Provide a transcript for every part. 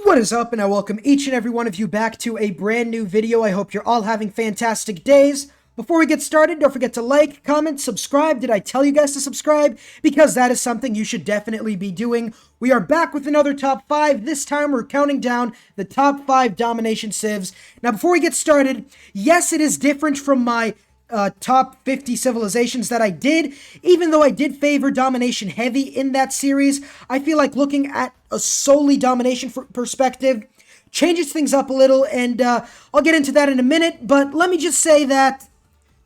What is up, and I welcome each and every one of you back to a brand new video. I hope you're all having fantastic days. Before we get started, don't forget to like, comment, subscribe. Did I tell you guys to subscribe? Because that is something you should definitely be doing. We are back with another top 5. This time we're counting down the top 5 domination civs. Now before we get started, yes, it is different from my top 50 civilizations that I did. Even though I did favor domination heavy in that series, I feel like looking at a solely domination perspective changes things up a little, and I'll get into that in a minute. But let me just say that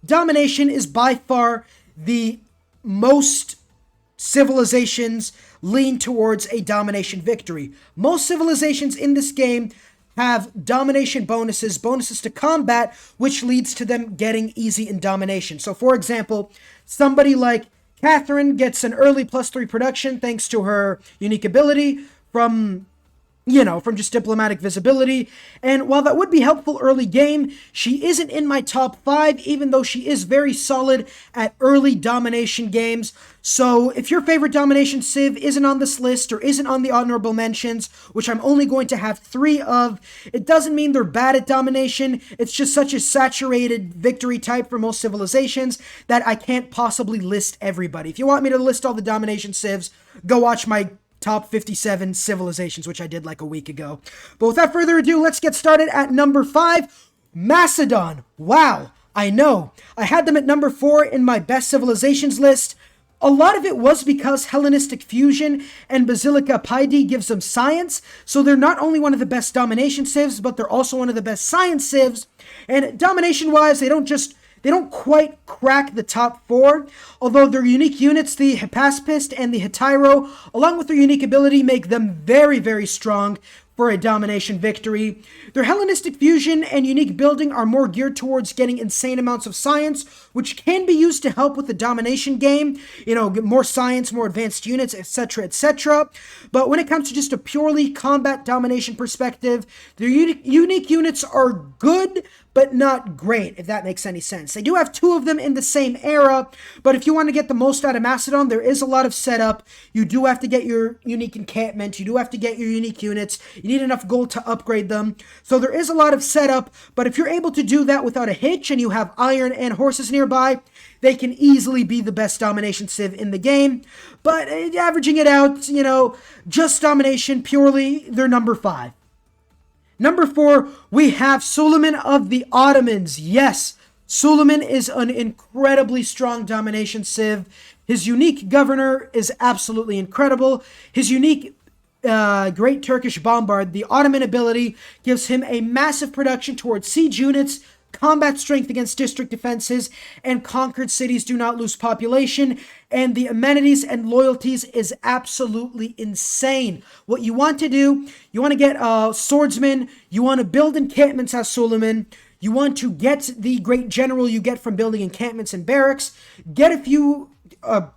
domination is by far the most civilizations lean towards a domination victory. Most civilizations in this game have domination bonuses to combat, which leads to them getting easy in domination. So for example, somebody like Catherine gets an early +3 production thanks to her unique ability from just diplomatic visibility. And while that would be helpful early game, she isn't in my top 5, even though she is very solid at early domination games. So if your favorite domination civ isn't on this list or isn't on the honorable mentions, which I'm only going to have 3 of, it doesn't mean they're bad at domination. It's just such a saturated victory type for most civilizations that I can't possibly list everybody. If you want me to list all the domination civs, go watch my top 57 civilizations, which I did like a week ago. But without further ado, let's get started at number 5, Macedon. Wow, I know. I had them at number 4 in my best civilizations list. A lot of it was because Hellenistic fusion and Basilica Piede gives them science, so they're not only one of the best domination civs, but they're also one of the best science civs. And domination-wise, they don't quite crack the top 4, although their unique units, the Hypaspist and the Hetero, along with their unique ability, make them very, very strong for a domination victory. Their Hellenistic fusion and unique building are more geared towards getting insane amounts of science, which can be used to help with the domination game, get more science, more advanced units, etc., etc. But when it comes to just a purely combat domination perspective, their unique units are good, but not great, if that makes any sense. They do have 2 of them in the same era, but if you want to get the most out of Macedon, there is a lot of setup. You do have to get your unique encampment. You do have to get your unique units. You need enough gold to upgrade them. So there is a lot of setup, but if you're able to do that without a hitch and you have iron and horses nearby, they can easily be the best domination civ in the game. But averaging it out, just domination purely, they're number 5. Number 4, we have Suleiman of the Ottomans. Yes, Suleiman is an incredibly strong domination civ. His unique governor is absolutely incredible. His unique Great Turkish Bombard, the Ottoman ability, gives him a massive production towards siege units, combat strength against district defenses, and conquered cities do not lose population, and the amenities and loyalties is absolutely insane. What you want to do, you want to get swordsmen, you want to build encampments as Suleiman, you want to get the great general you get from building encampments and barracks, get a few get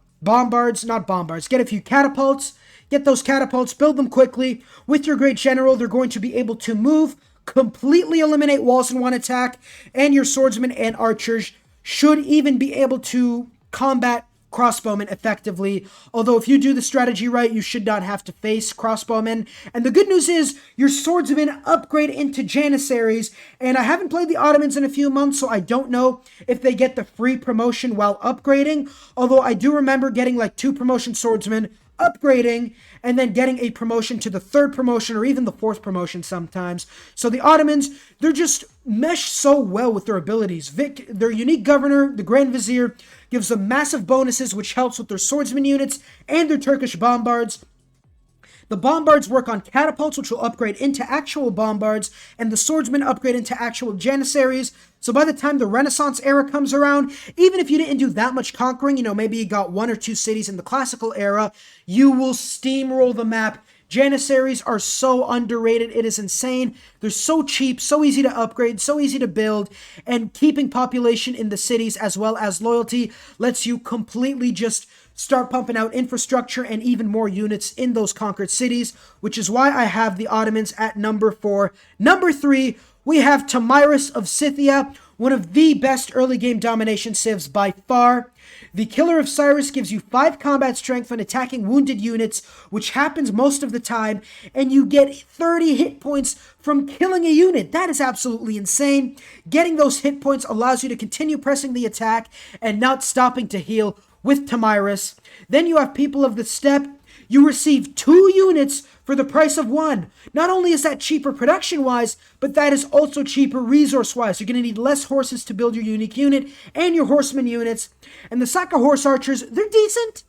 a few catapults, get those catapults, build them quickly. With your great general, they're going to be able to move, completely eliminate walls in one attack, and your swordsmen and archers should even be able to combat crossbowmen effectively. Although if you do the strategy right, you should not have to face crossbowmen. And the good news is your swordsmen upgrade into janissaries, and I haven't played the Ottomans in a few months, so I don't know if they get the free promotion while upgrading, although I do remember getting like 2 promotion swordsmen, upgrading, and then getting a promotion to the 3rd promotion or even the 4th promotion sometimes. So the Ottomans, they're just mesh so well with their abilities. Their unique governor, the Grand Vizier, gives them massive bonuses, which helps with their swordsman units and their Turkish bombards. The bombards work on catapults, which will upgrade into actual bombards, and the swordsmen upgrade into actual janissaries. So by the time the Renaissance era comes around, even if you didn't do that much conquering, maybe you got 1 or 2 cities in the classical era, you will steamroll the map. Janissaries are so underrated, it is insane. They're so cheap, so easy to upgrade, so easy to build, and keeping population in the cities as well as loyalty lets you completely just start pumping out infrastructure and even more units in those conquered cities, which is why I have the Ottomans at number 4. Number 3, we have Tamiras of Scythia, one of the best early game domination civs by far. The Killer of Cyrus gives you 5 combat strength when attacking wounded units, which happens most of the time, and you get 30 hit points from killing a unit. That is absolutely insane. Getting those hit points allows you to continue pressing the attack and not stopping to heal with Tamiras. Then you have People of the Steppe. You receive 2 units for the price of 1. Not only is that cheaper production-wise, but that is also cheaper resource-wise. You're going to need less horses to build your unique unit and your horseman units. And the Saka horse archers, they're decent.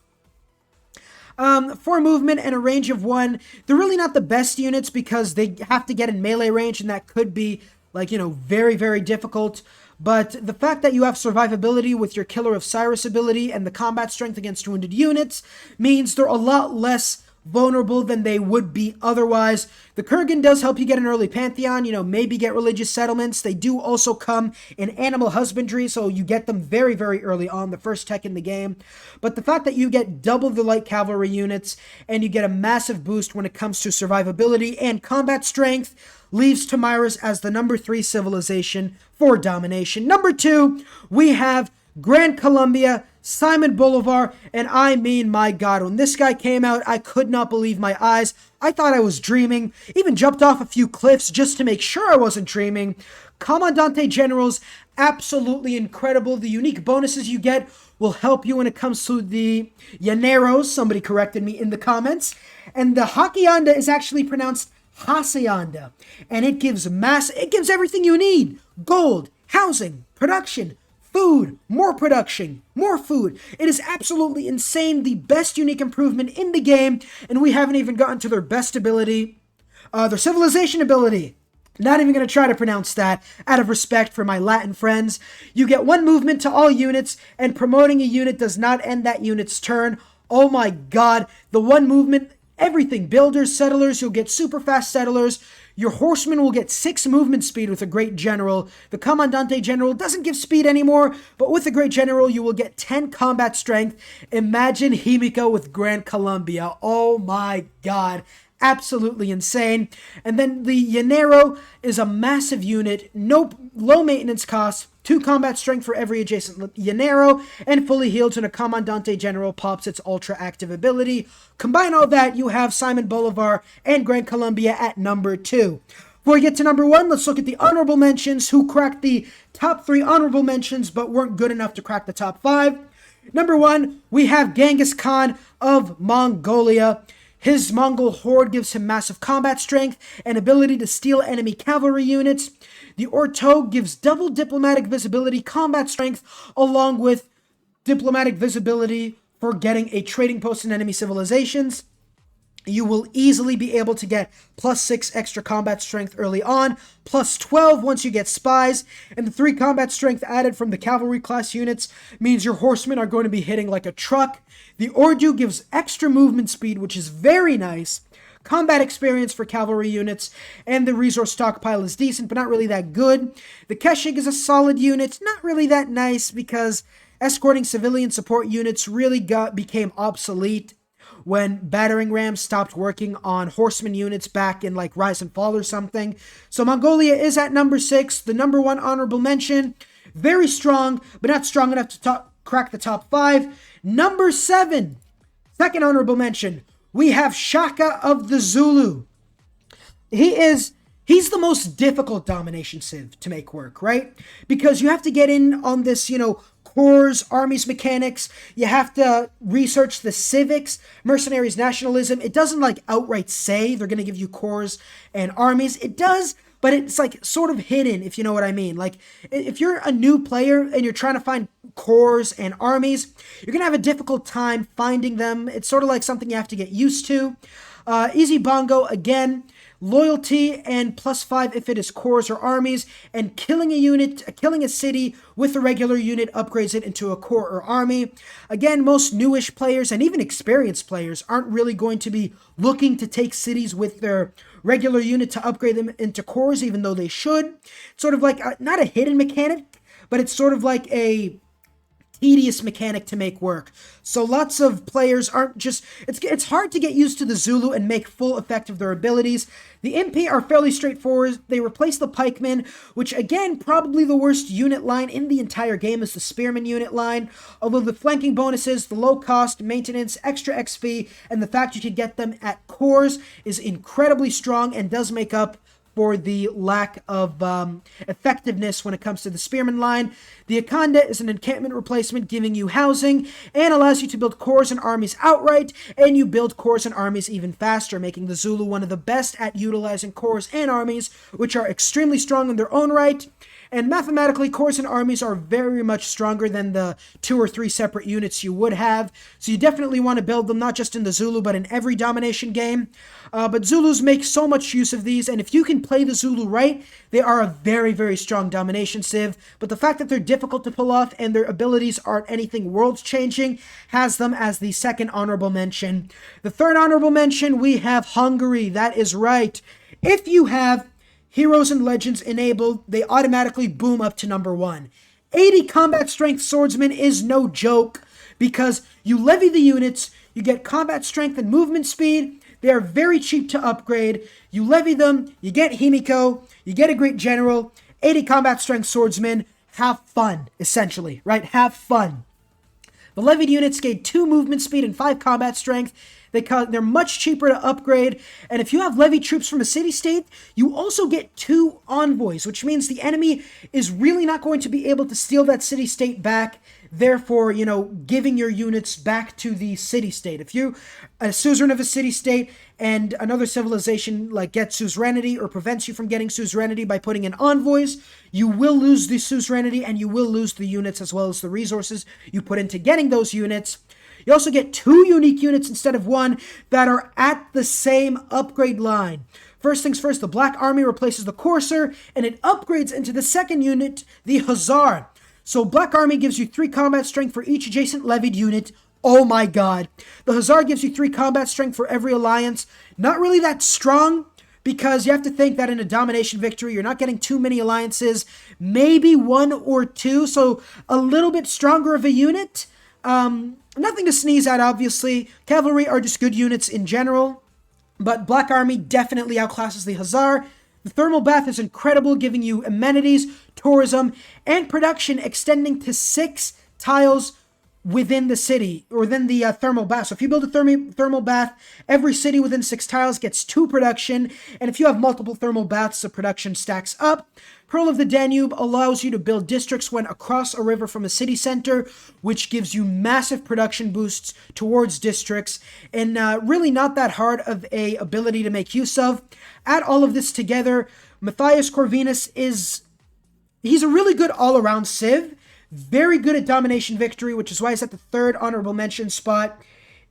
For movement and a range of 1, they're really not the best units because they have to get in melee range, and that could be, like, very, very difficult. But the fact that you have survivability with your Killer of Cyrus ability and the combat strength against wounded units means they're a lot less vulnerable than they would be otherwise. The Kurgan does help you get an early pantheon, maybe get religious settlements. They do also come in animal husbandry, so you get them very, very early on, the first tech in the game. But the fact that you get double the light cavalry units and you get a massive boost when it comes to survivability and combat strength leaves Tamiras as the number 3 civilization for domination. Number 2, we have Grand Colombia, Simon Bolivar, and I mean, my God, when this guy came out, I could not believe my eyes. I thought I was dreaming, even jumped off a few cliffs just to make sure I wasn't dreaming. Commandante Generals, absolutely incredible. The unique bonuses you get will help you when it comes to the Llaneros. Somebody corrected me in the comments. And the Hacienda is actually pronounced Hacienda, and it gives everything you need: gold, housing, production, food, more production, more food. It is absolutely insane, the best unique improvement in the game, and we haven't even gotten to their best ability, their civilization ability. Not even going to try to pronounce that out of respect for my Latin friends. You get 1 movement to all units, and promoting a unit does not end that unit's turn. Oh my God, the 1 movement, everything, builders, settlers, you'll get super fast settlers. Your horsemen will get 6 movement speed with a great general. The Commandante General doesn't give speed anymore, but with a great general, you will get 10 combat strength. Imagine Himiko with Grand Colombia. Oh my God. Absolutely insane. And then the Llanero is a massive unit, no low maintenance cost, 2 combat strength for every adjacent Llanero, and fully healed when a Commandante General pops its ultra active ability. Combine all that, you have Simon Bolivar and Grand Colombia at number 2. Before we get to number 1, let's look at the honorable mentions, who cracked the top 3 honorable mentions but weren't good enough to crack the top 5. Number 1, we have Genghis Khan of Mongolia. His Mongol horde gives him massive combat strength and ability to steal enemy cavalry units. The Ortog gives double diplomatic visibility, combat strength, along with diplomatic visibility for getting a trading post in enemy civilizations. You will easily be able to get plus 6 extra combat strength early on, plus 12 once you get spies, and the 3 combat strength added from the cavalry class units means your horsemen are going to be hitting like a truck. The Ordu gives extra movement speed, which is very nice, combat experience for cavalry units, and the resource stockpile is decent, but not really that good. The Keshig is a solid unit, not really that nice because escorting civilian support units really became obsolete when battering rams stopped working on horseman units back in like Rise and Fall or something. So Mongolia is at number 6, the number 1 honorable mention. Very strong, but not strong enough to crack the top 5. Number 7, second honorable mention, we have Shaka of the Zulu. He's the most difficult domination civ to make work, right? Because you have to get in on this, corps, armies, mechanics. You have to research the civics, mercenaries, nationalism. It doesn't like outright say they're going to give you corps and armies. It does, but it's like sort of hidden, if you know what I mean. Like if you're a new player and you're trying to find corps and armies, you're going to have a difficult time finding them. It's sort of like something you have to get used to. Easy bongo, again, loyalty and plus 5 if it is corps or armies, and killing a city with a regular unit upgrades it into a corps or army. Again, most newish players and even experienced players aren't really going to be looking to take cities with their regular unit to upgrade them into corps, even though they should. It's sort of like not a hidden mechanic, but it's sort of like a tedious mechanic to make work. So lots of players aren't just, it's hard to get used to the Zulu and make full effect of their abilities. The Impi are fairly straightforward. They replace the pikemen, which again, probably the worst unit line in the entire game is the spearman unit line. Although the flanking bonuses, the low cost, maintenance, extra XP, and the fact you can get them at cores is incredibly strong and does make up for the lack of effectiveness when it comes to the spearman line. The Akanda is an encampment replacement, giving you housing and allows you to build cores and armies outright, and you build cores and armies even faster, making the Zulu one of the best at utilizing cores and armies, which are extremely strong in their own right. And mathematically, cores and armies are very much stronger than the 2 or 3 separate units you would have. So you definitely want to build them, not just in the Zulu, but in every domination game. But Zulus make so much use of these, and if you can play the Zulu right, they are a very, very strong domination civ. But the fact that they're difficult to pull off and their abilities aren't anything world-changing has them as the second honorable mention. The third honorable mention, we have Hungary. That is right. If you have Heroes and Legends enabled, they automatically boom up to number 1. 80 combat strength swordsman is no joke because you levy the units, you get combat strength and movement speed. They are very cheap to upgrade. You levy them, you get Himiko, you get a great general, 80 combat strength swordsman. Have fun, essentially, right? Have fun. The levied units gain 2 movement speed and 5 combat strength. They're much cheaper to upgrade, and if you have levied troops from a city-state, you also get 2 envoys, which means the enemy is really not going to be able to steal that city-state back, therefore, giving your units back to the city-state. If you're a suzerain of a city-state and another civilization gets suzerainty or prevents you from getting suzerainty by putting in envoys, you will lose the suzerainty and you will lose the units as well as the resources you put into getting those units. You also get 2 unique units instead of 1 that are at the same upgrade line. First things first, the Black Army replaces the Courser, and it upgrades into the second unit, the Hussar. So Black Army gives you 3 combat strength for each adjacent levied unit. Oh my god. The Hussar gives you 3 combat strength for every alliance. Not really that strong, because you have to think that in a domination victory, you're not getting too many alliances. Maybe 1 or 2, so a little bit stronger of a unit. Nothing to sneeze at, obviously. Cavalry are just good units in general, but Black Army definitely outclasses the Hussar. The thermal bath is incredible, giving you amenities, tourism, and production extending to 6 tiles within the city, or within the thermal bath. So if you build a thermal bath, every city within 6 tiles gets 2 production, and if you have multiple thermal baths, the production stacks up. Pearl of the Danube allows you to build districts when across a river from a city center, which gives you massive production boosts towards districts, and really not that hard of a ability to make use of. Add all of this together, Matthias Corvinus he's a really good all-around civ, very good at domination victory, which is why he's at the 3rd honorable mention spot.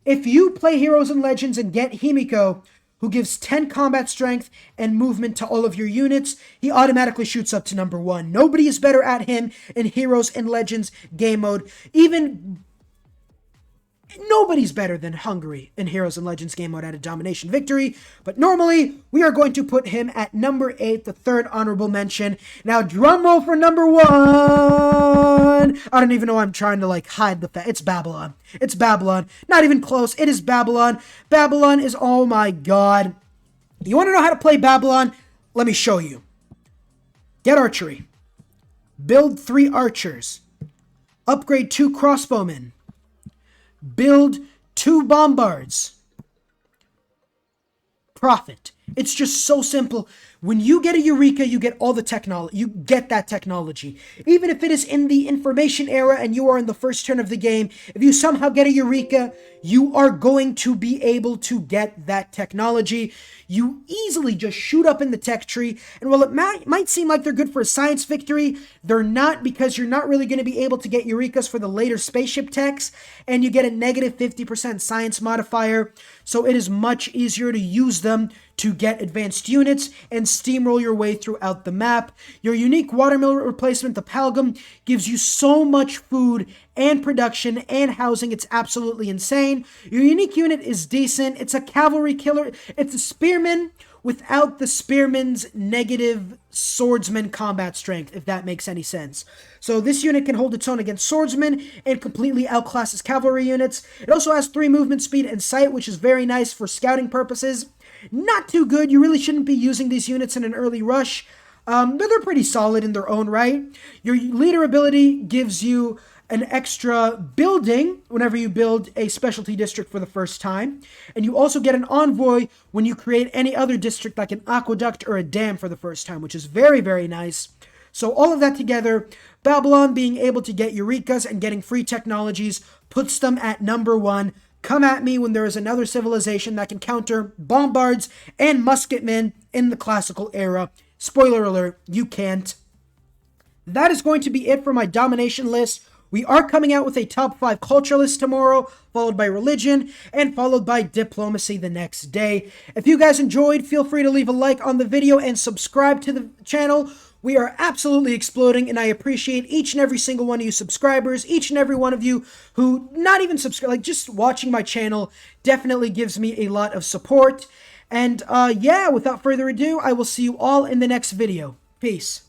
If you play Heroes and Legends and get Himiko, who gives 10 combat strength and movement to all of your units, he automatically shoots up to number 1. Nobody is better at him in Heroes and Legends game mode. Nobody's better than Hungary in Heroes and Legends game mode at a domination victory, but normally we are going to put him at number 8, the 3rd honorable mention. Now drumroll for number 1! I don't even know why I'm trying to hide the fact. It's Babylon. It's Babylon. Not even close. It is Babylon. Babylon is, oh my god. You want to know how to play Babylon? Let me show you. Get archery. Build 3 archers. Upgrade 2 crossbowmen. Build 2 bombards. Profit. It's just so simple. When you get a Eureka, you get all the technology. You get that technology. Even if it is in the information era and you are in the first turn of the game, if you somehow get a Eureka, you are going to be able to get that technology. You easily just shoot up in the tech tree, and while it might seem like they're good for a science victory, they're not, because you're not really going to be able to get Eurekas for the later spaceship techs, and you get a negative 50% science modifier, so it is much easier to use them to get advanced units and steamroll your way throughout the map. Your unique watermill replacement, the Palgum, gives you so much food and production and housing. It's absolutely insane. Your unique unit is decent. It's a cavalry killer. It's a spearman without the spearman's negative swordsman combat strength, if that makes any sense. So this unit can hold its own against swordsmen and completely outclasses cavalry units. It also has 3 movement speed and sight, which is very nice for scouting purposes. Not too good. You really shouldn't be using these units in an early rush. But they're pretty solid in their own right. Your leader ability gives you an extra building whenever you build a specialty district for the first time. And you also get an envoy when you create any other district like an aqueduct or a dam for the first time, which is very, very nice. So all of that together, Babylon being able to get Eurekas and getting free technologies puts them at number 1. Come at me when there is another civilization that can counter bombards and musketmen in the classical era. Spoiler alert, you can't. That is going to be it for my domination list. We are coming out with a top 5 culture list tomorrow, followed by religion, and followed by diplomacy the next day. If you guys enjoyed, feel free to leave a like on the video and subscribe to the channel. We are absolutely exploding, and I appreciate each and every single one of you subscribers, each and every one of you who not even subscribe, like just watching my channel definitely gives me a lot of support. And yeah, without further ado, I will see you all in the next video. Peace.